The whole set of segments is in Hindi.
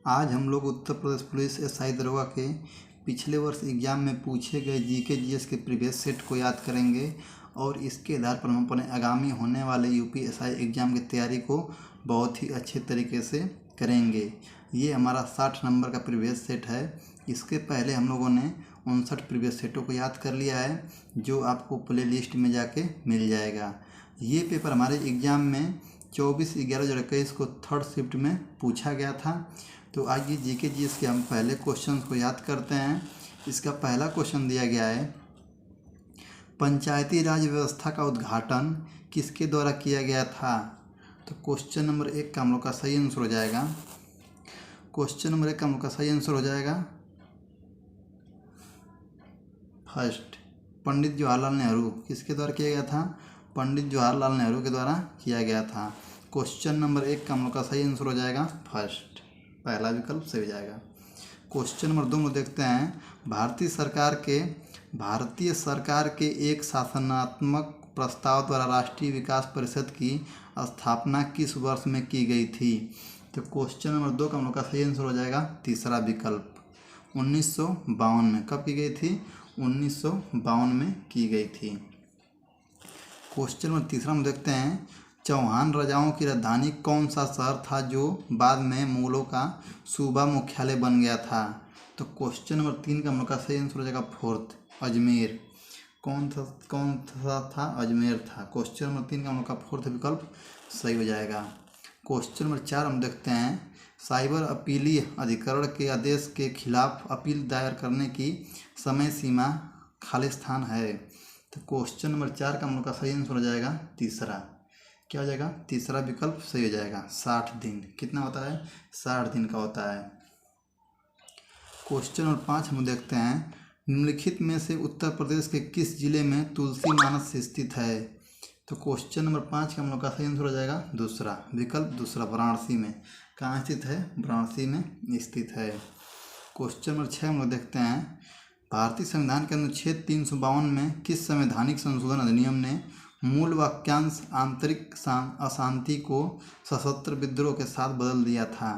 आज हम लोग उत्तर प्रदेश पुलिस एसआई दरोगा के पिछले वर्ष एग्जाम में पूछे गए जीके जीएस के प्रीवियस सेट को याद करेंगे और इसके आधार पर हम अपने आगामी होने वाले यूपीएसआई एग्ज़ाम की तैयारी को बहुत ही अच्छे तरीके से करेंगे। ये हमारा 60 नंबर का प्रीवियस सेट है। इसके पहले हम लोगों ने 59 प्रीवियस सेटों को याद कर लिया है, जो आपको प्ले लिस्ट में जाके मिल जाएगा। ये पेपर हमारे एग्ज़ाम में 24/11/2021 को थर्ड शिफ्ट में पूछा गया था। तो आइए जीके जीएस के हम पहले क्वेश्चन को याद करते हैं। इसका पहला क्वेश्चन दिया गया है, पंचायती राज व्यवस्था का उद्घाटन किसके द्वारा किया गया था। तो क्वेश्चन नंबर 1 का हम लोग का सही आंसर हो जाएगा। क्वेश्चन नंबर 1 का हम लोग का सही आंसर हो जाएगा फर्स्ट, पंडित जवाहरलाल नेहरू। किसके द्वारा किया गया था? पंडित जवाहरलाल नेहरू के द्वारा किया गया था। क्वेश्चन नंबर 1 का हम लोग का सही आंसर हो जाएगा फर्स्ट, पहला विकल्प सही हो जाएगा। क्वेश्चन नंबर 2 में देखते हैं, भारतीय सरकार के एक शासनात्मक प्रस्ताव द्वारा राष्ट्रीय विकास परिषद की स्थापना किस वर्ष में की गई थी। तो क्वेश्चन नंबर 2 का हम लोग का सही आंसर हो जाएगा तीसरा विकल्प, 1952 में। कब की गई थी? 1952 में की गई थी। क्वेश्चन नंबर तीसरा में देखते हैं, चौहान राजाओं की राजधानी कौन सा शहर था जो बाद में मुगलों का सूबा मुख्यालय बन गया था। तो क्वेश्चन नंबर 3 का हम लोग का सही आंसर हो जाएगा फोर्थ, अजमेर। कौन सा था? अजमेर था। क्वेश्चन नंबर 3 का हम लोग का फोर्थ विकल्प सही हो जाएगा। क्वेश्चन नंबर 4 हम देखते हैं, साइबर अपीलीय अधिकरण के आदेश के खिलाफ अपील दायर करने की समय सीमा खाली स्थान है। तो क्वेश्चन नंबर 4 का हम लोग का सही आंसर हो जाएगा तीसरा, क्या हो जाएगा? तीसरा विकल्प सही हो जाएगा, 60 दिन। कितना होता है? 60 दिन का होता है। क्वेश्चन नंबर 5 हम देखते हैं, निम्नलिखित में से उत्तर प्रदेश के किस जिले में तुलसी मानस स्थित है। तो क्वेश्चन नंबर 5 का हम लोग का सही आंसर हो जाएगा दूसरा विकल्प, दूसरा, वाराणसी में। कहाँ स्थित है? वाराणसी में स्थित है। क्वेश्चन नंबर 6 हम लोग देखते हैं, भारतीय संविधान के अनुच्छेद 352 में किस संवैधानिक संशोधन अधिनियम ने मूल वाक्यांश आंतरिक अशांति को सशस्त्र विद्रोह के साथ बदल दिया था।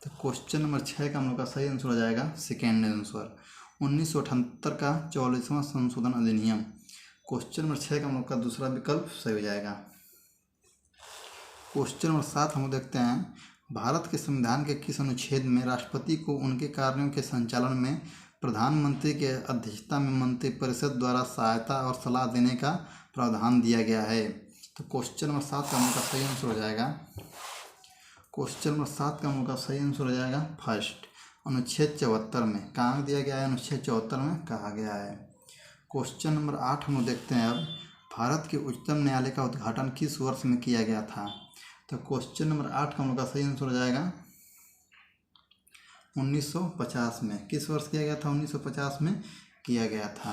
तो क्वेश्चन नंबर 6 का हम लोग का सही आंसर हो जाएगा सेकेंड आंसर, 1978 का 44वां संशोधन अधिनियम। क्वेश्चन नंबर 6 का हम लोग का दूसरा विकल्प सही हो जाएगा। क्वेश्चन नंबर 7 हम देखते हैं, भारत के संविधान के किस अनुच्छेद में राष्ट्रपति को उनके कार्यों के संचालन में प्रधानमंत्री के अध्यक्षता में मंत्रिपरिषद द्वारा सहायता और सलाह देने का प्रावधान दिया गया है। तो क्वेश्चन नंबर 7 का हम लोग का सही आंसर हो जाएगा। क्वेश्चन नंबर 7 का हम लोग का सही आंसर हो जाएगा फर्स्ट, अनुच्छेद 74 में। कहाँ दिया गया है? अनुच्छेद 74 में कहा गया है। क्वेश्चन नंबर 8 हम लोग देखते हैं, अब भारत के उच्चतम न्यायालय का उद्घाटन किस वर्ष में किया गया था। तो क्वेश्चन नंबर 8 का हम लोग का सही आंसर हो जाएगा 1950 में। किस वर्ष किया गया था? 1950 में किया गया था।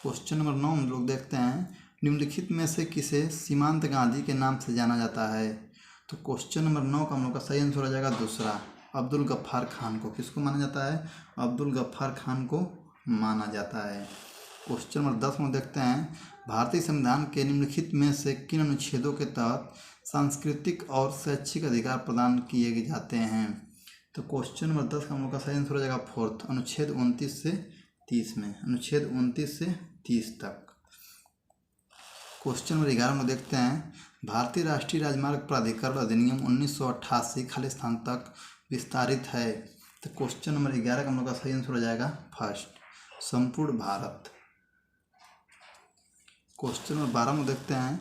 क्वेश्चन नंबर 9 हम लोग देखते हैं, निम्नलिखित में से किसे सीमांत गांधी के नाम से जाना जाता है। तो क्वेश्चन नंबर 9 का हम लोग का सही आंसर हो जाएगा दूसरा, अब्दुल गफ्फार खान को। किसको माना जाता है? अब्दुल गफ्फार खान को माना जाता है। क्वेश्चन नंबर 10 में देखते हैं, भारतीय संविधान के निम्नलिखित में से किन अनुच्छेदों के तहत सांस्कृतिक और शैक्षिक अधिकार प्रदान किए जाते हैं। तो क्वेश्चन नंबर 10 का हम लोग का सही आंसर हो जाएगा फोर्थ, अनुच्छेद 29 से 30 में। अनुच्छेद 29 से 30 तक। क्वेश्चन नंबर 11 में देखते हैं, भारतीय राष्ट्रीय राजमार्ग प्राधिकरण अधिनियम 1988 खाली स्थान तक विस्तारित है। तो क्वेश्चन नंबर 11 का हम लोग का सही आंसर हो जाएगा फर्स्ट, संपूर्ण भारत। क्वेश्चन नंबर 12 में देखते हैं,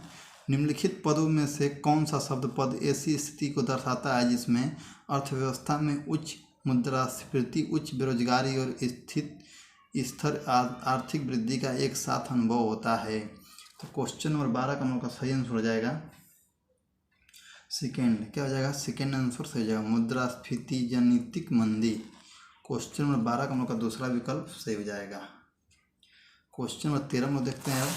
निम्नलिखित पदों में से कौन सा शब्द पद ऐसी स्थिति को दर्शाता है जिसमें अर्थव्यवस्था में उच्च मुद्रास्फीति, उच्च बेरोजगारी और स्थिर आर्थिक वृद्धि का एक साथ अनुभव होता है। तो क्वेश्चन नंबर 12 का हम लोग का सही आंसर हो जाएगा सेकेंड, क्या हो जाएगा? सेकेंड आंसर सही हो जाएगा, मुद्रास्फीति जनित मंदी। क्वेश्चन नंबर 12 का हम लोग का दूसरा विकल्प सही हो जाएगा। क्वेश्चन नंबर 13 में देखते हैं,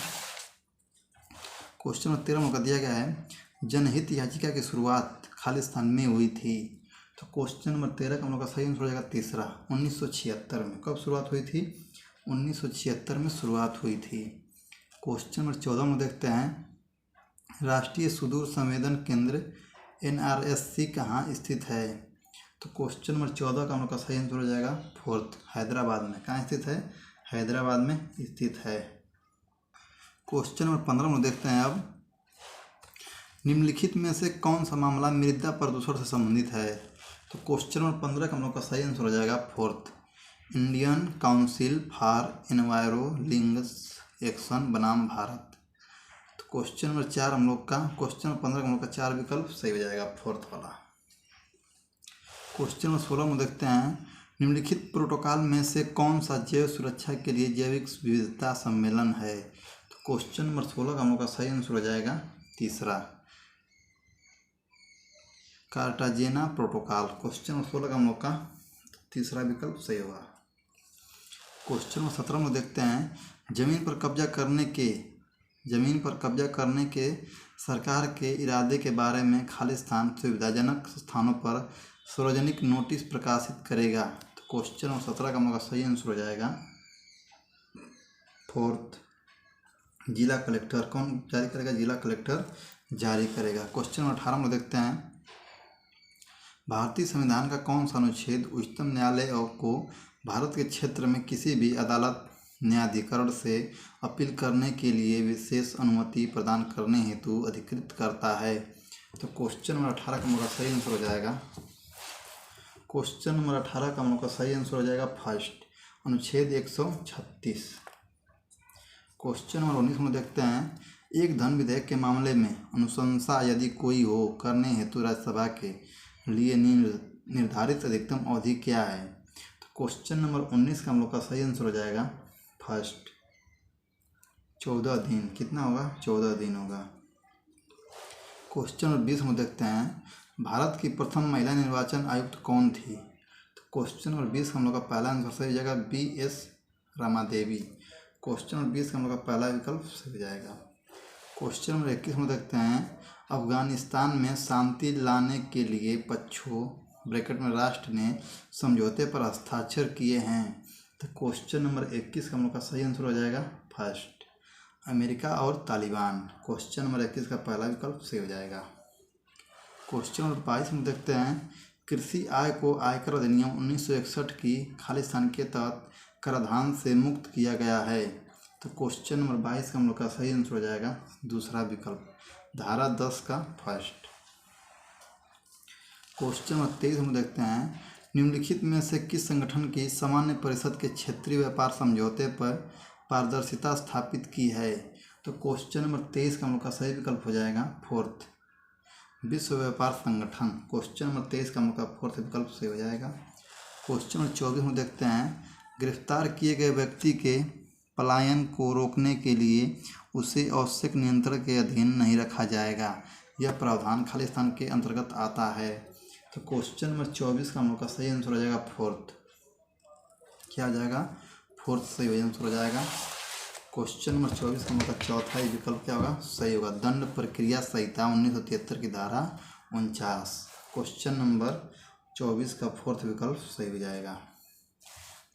क्वेश्चन नंबर 13 में दिया गया है, जनहित याचिका की शुरुआत खाली स्थान में हुई थी। तो क्वेश्चन नंबर 13 का हम लोग का सही आंसर हो जाएगा तीसरा, 1976 में। कब शुरुआत हुई थी? 1976 में शुरुआत हुई थी। क्वेश्चन नंबर 14 में देखते हैं, राष्ट्रीय सुदूर संवेदन केंद्र NRSC कहाँ स्थित है। तो क्वेश्चन नंबर 14 का हम लोग का सही आंसर हो जाएगा फोर्थ, हैदराबाद में। कहाँ स्थित है? हैदराबाद में स्थित है। क्वेश्चन नंबर 15 में देखते हैं अब, निम्नलिखित में से कौन सा मामला मृदा प्रदूषण से संबंधित है? तो क्वेश्चन नंबर 15 का हम लोग का सही आंसर हो जाएगा fourth, Indian council for enviro legal action बनाम भारत। तो क्वेश्चन नंबर 4 हम लोग का, क्वेश्चन नंबर 15 का हम लोग का 4 विकल्प सही हो जाएगा, फोर्थ वाला। क्वेश्चन नंबर 16 में देखते हैं, निम्नलिखित प्रोटोकॉल में से कौन सा जैव सुरक्षा के लिए जैविक विविधता सम्मेलन है? तो क्वेश्चन नंबर 16 का हम लोग का सही आंसर हो जाएगा तीसरा, कार्टाजेना प्रोटोकॉल। क्वेश्चन नंबर 16 का हम लोग का तीसरा विकल्प सही होगा। क्वेश्चन नंबर 17 में देखते हैं, जमीन पर कब्जा करने के सरकार के इरादे के बारे में खालिस्तान सुविधाजनक स्थानों पर सार्वजनिक नोटिस प्रकाशित करेगा। तो क्वेश्चन नंबर 17 का हमारा सही आंसर हो जाएगा फोर्थ, जिला कलेक्टर। कौन जारी करेगा? जिला कलेक्टर जारी करेगा। क्वेश्चन नंबर 18 में देखते हैं, भारतीय संविधान का कौन सा अनुच्छेद उच्चतम न्यायालय को भारत के क्षेत्र में किसी भी अदालत न्यायाधिकरण से अपील करने के लिए विशेष अनुमति प्रदान करने हेतु अधिकृत करता है? तो क्वेश्चन नंबर 18 का हमारा सही आंसर हो जाएगा, क्वेश्चन नंबर 18 का हम लोग का सही आंसर हो जाएगा फर्स्ट, अनुच्छेद 136। क्वेश्चन नंबर 19 में देखते हैं, एक धन विधेयक के मामले में अनुशंसा यदि कोई हो करने हेतु राज्यसभा के लिए निर्धारित अधिकतम अवधि क्या है? तो क्वेश्चन नंबर 19 का हम लोग का सही आंसर हो जाएगा फर्स्ट, 14 दिन। कितना होगा? 14 दिन होगा। क्वेश्चन नंबर 20 में देखते हैं, भारत की प्रथम महिला निर्वाचन आयुक्त कौन थी? तो क्वेश्चन नंबर 20 का हम लोग का पहला आंसर सही हो जाएगा BS रमादेवी। क्वेश्चन नंबर 20 का हम लोग का पहला विकल्प सही हो जाएगा। क्वेश्चन नंबर 21 में देखते हैं, अफगानिस्तान में शांति लाने के लिए पक्षों ब्रैकेट में राष्ट्र ने समझौते पर हस्ताक्षर किए हैं। तो क्वेश्चन नंबर 21 का हम लोग का सही आंसर हो जाएगा फर्स्ट, अमेरिका और तालिबान। क्वेश्चन नंबर 21 का पहला विकल्प सही हो जाएगा। क्वेश्चन नंबर 22 में देखते हैं, कृषि आय को आयकर अधिनियम 1961 की खालिस्तान के तहत कराधान से मुक्त किया गया है। तो क्वेश्चन नंबर 22 का हम लोग का सही आंसर हो जाएगा दूसरा विकल्प, धारा 10 का फर्स्ट। क्वेश्चन नंबर 23 में देखते हैं, निम्नलिखित में से किस संगठन की सामान्य परिषद के क्षेत्रीय व्यापार समझौते पर पारदर्शिता स्थापित की है? तो क्वेश्चन नंबर 23 का हम लोग का सही विकल्प हो जाएगा फोर्थ, विश्व व्यापार संगठन। क्वेश्चन नंबर 23 का हम लोग का फोर्थ विकल्प सही हो जाएगा। क्वेश्चन नंबर 24 में देखते हैं, गिरफ्तार किए गए व्यक्ति के पलायन को रोकने के लिए उसे आवश्यक नियंत्रण के अधीन नहीं रखा जाएगा, यह प्रावधान खालिस्तान के अंतर्गत आता है। तो क्वेश्चन नंबर 24 का हम लोग का सही आंसर हो जाएगा फोर्थ, क्या हो जाएगा? फोर्थ सही आंसर हो जाएगा। क्वेश्चन नंबर 24 का हम लोग का चौथा ही विकल्प क्या होगा? सही होगा, दंड प्रक्रिया संहिता 1973 की धारा 49। क्वेश्चन नंबर 24 का फोर्थ विकल्प सही हो जाएगा।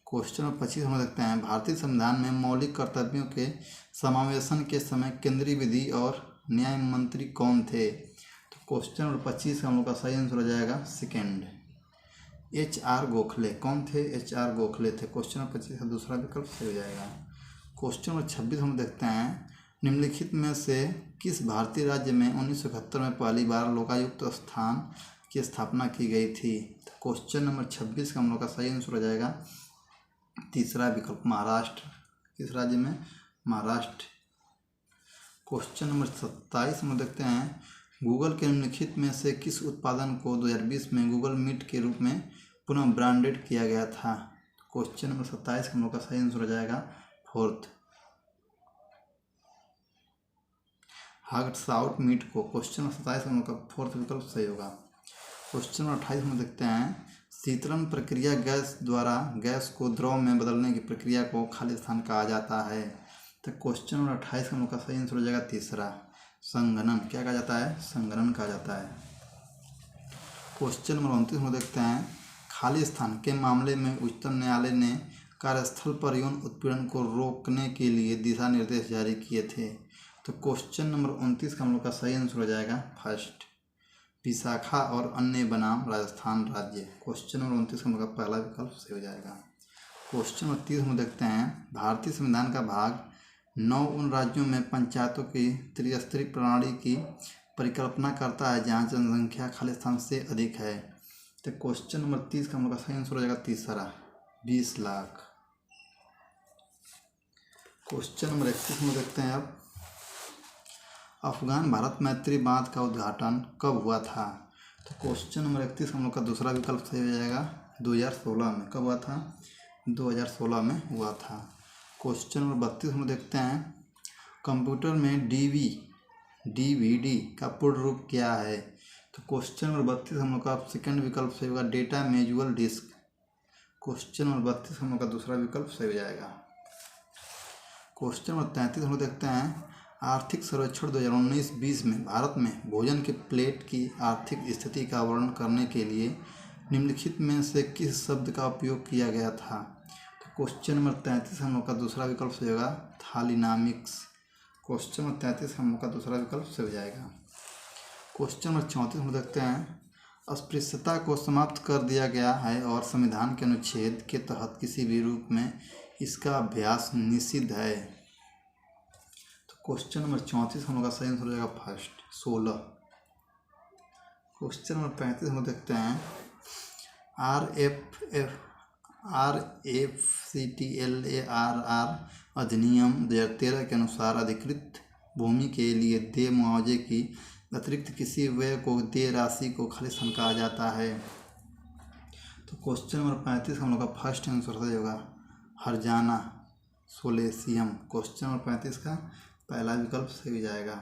क्वेश्चन नंबर 25 हम देखते हैं, भारतीय संविधान में मौलिक कर्तव्यों के समावेशन के समय केंद्रीय विधि और न्याय मंत्री कौन थे? तो क्वेश्चन नंबर 25 का हम लोग का सही आंसर हो जाएगा सेकेंड, HR गोखले। कौन थे? HR गोखले थे। क्वेश्चन नंबर 25 का दूसरा विकल्प सही हो जाएगा। क्वेश्चन नंबर 26 हम देखते हैं, निम्नलिखित में से किस भारतीय राज्य में 1971 में पहली बार लोकायुक्त स्थान की स्थापना की गई थी? तो क्वेश्चन नंबर 26 का हम लोग का सही आंसर हो जाएगा तीसरा विकल्प, महाराष्ट्र। किस राज्य में? महाराष्ट्र। क्वेश्चन नंबर 27 में देखते हैं, गूगल के निम्नलिखित में से किस उत्पादन को 2020 में गूगल मीट के रूप में पुनः ब्रांडेड किया गया था? क्वेश्चन नंबर 27 का हम लोग का सही आंसर हो जाएगा फोर्थ, हॉटस्पॉट मीट को। क्वेश्चन नंबर 27 का हम लोग का फोर्थ विकल्प सही होगा। क्वेश्चन नंबर 28 में देखते हैं, शीतलन प्रक्रिया गैस द्वारा गैस को द्रव में बदलने की प्रक्रिया को खालिस्तान कहा जाता है। तो क्वेश्चन नंबर 28 का हम लोग का सही आंसर हो जाएगा तीसरा, संघनन। क्या कहा जाता है? संघनन कहा जाता है। क्वेश्चन नंबर 29 में देखते हैं, खालिस्तान के मामले में उच्चतम न्यायालय ने कार्यस्थल पर यौन उत्पीड़न को रोकने के लिए दिशा निर्देश जारी किए थे। तो क्वेश्चन नंबर 29 का हम लोग का सही आंसर हो जाएगा फर्स्ट, विशाखा और अन्य बनाम राजस्थान राज्य। क्वेश्चन नंबर 29 का मतलब पहला विकल्प सही हो जाएगा। क्वेश्चन नंबर 30 में देखते हैं, भारतीय संविधान का भाग 9 उन राज्यों में पंचायतों की त्रिस्तरीय प्रणाली की परिकल्पना करता है जहाँ जनसंख्या खाली स्थान से अधिक है। तो क्वेश्चन नंबर 30 का हम लोग का सही आंसर हो जाएगा तीसरा, 20 लाख। क्वेश्चन नंबर 31 में देखते हैं, अब अफगान भारत मैत्री बांध का उद्घाटन कब हुआ था। तो क्वेश्चन नंबर 31 हम लोग का दूसरा विकल्प सही हो जाएगा, 2016 में। कब हुआ था? 2016 में हुआ था। क्वेश्चन नंबर 32 हम देखते हैं, कंप्यूटर में डीवीडी का पूर्ण रूप क्या है। तो क्वेश्चन नंबर 32 हम लोग का सेकंड विकल्प सही होगा, data manual disk. Question number 32 हम लोग का दूसरा विकल्प सही हो जाएगा। क्वेश्चन नंबर 33 हम लोग देखते हैं, आर्थिक सर्वेक्षण 2019-20 में भारत में भोजन के प्लेट की आर्थिक स्थिति का वर्णन करने के लिए निम्नलिखित में से किस शब्द का उपयोग किया गया था। तो क्वेश्चन नंबर 33 हम लोग का दूसरा विकल्प सही होगा, थालीनामिक्स। क्वेश्चन नंबर 33 हम लोग का दूसरा विकल्प सही हो जाएगा। क्वेश्चन नंबर 34 हम देखते हैं, अस्पृश्यता को समाप्त कर दिया गया है और संविधान के अनुच्छेद के तहत किसी भी रूप में इसका अभ्यास निषिद्ध है। तो क्वेश्चन नंबर 34 हम लोग का सही आंसर हो जाएगा फर्स्ट, 16। क्वेश्चन नंबर 35 हम लोग देखते हैं, RFCTLARR अधिनियम 2013 के अनुसार अधिकृत भूमि के लिए देय मुआवजे की अतिरिक्त किसी व्यय को देय राशि को खाली स्थान कहा जाता है। तो क्वेश्चन नंबर 35 हम लोग का फर्स्ट आंसर सही होगा, हर्जाना सोलेसियम। क्वेश्चन नंबर 35 का पहला विकल्प सही हो जाएगा।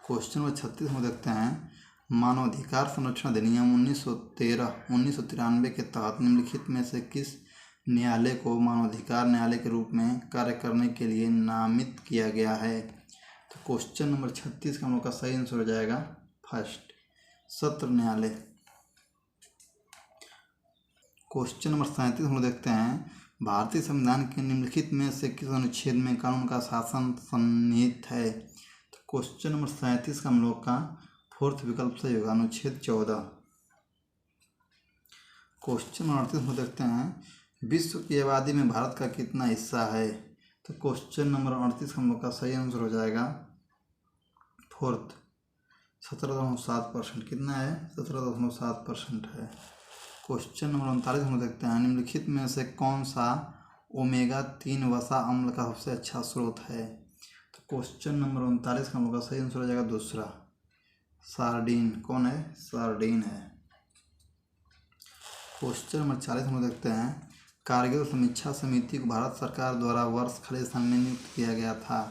क्वेश्चन नंबर 36 हम देखते हैं, मानवाधिकार संरक्षण अधिनियम 1993 के तहत निम्नलिखित में से किस न्यायालय को मानवाधिकार न्यायालय के रूप में कार्य करने के लिए नामित किया गया है। तो क्वेश्चन नंबर 36 का हम लोग का सही आंसर हो जाएगा फर्स्ट, सत्र न्यायालय। क्वेश्चन नंबर 37 हम लोग देखते हैं, भारतीय संविधान के निम्नलिखित में से किस अनुच्छेद में कानून का शासन सन्निहित है। तो क्वेश्चन नंबर 37 का हम लोग का फोर्थ विकल्प सही होगा, अनुच्छेद 14। क्वेश्चन नंबर 38 में देखते हैं, विश्व की आबादी में भारत का कितना हिस्सा है। तो क्वेश्चन नंबर 38 हम लोग का सही आंसर हो जाएगा फोर्थ, 17.7%। कितना है? 17.7% है। क्वेश्चन नंबर 39 हम देखते हैं, निम्नलिखित में से कौन सा ओमेगा-3 वसा अम्ल का सबसे अच्छा स्रोत है। तो क्वेश्चन नंबर 39 का हम लोग का सही आंसर हो जाएगा दूसरा, सार्डिन। कौन है? सार्डिन है। क्वेश्चन नंबर 40 हम देखते हैं, कारगिल समीक्षा समिति को भारत सरकार द्वारा वर्ष खाली स्थान में नियुक्त किया गया था।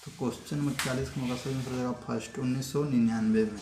तो क्वेश्चन नंबर 40 का हम लोग का सही आंसर हो जाएगा फर्स्ट, 1999 में।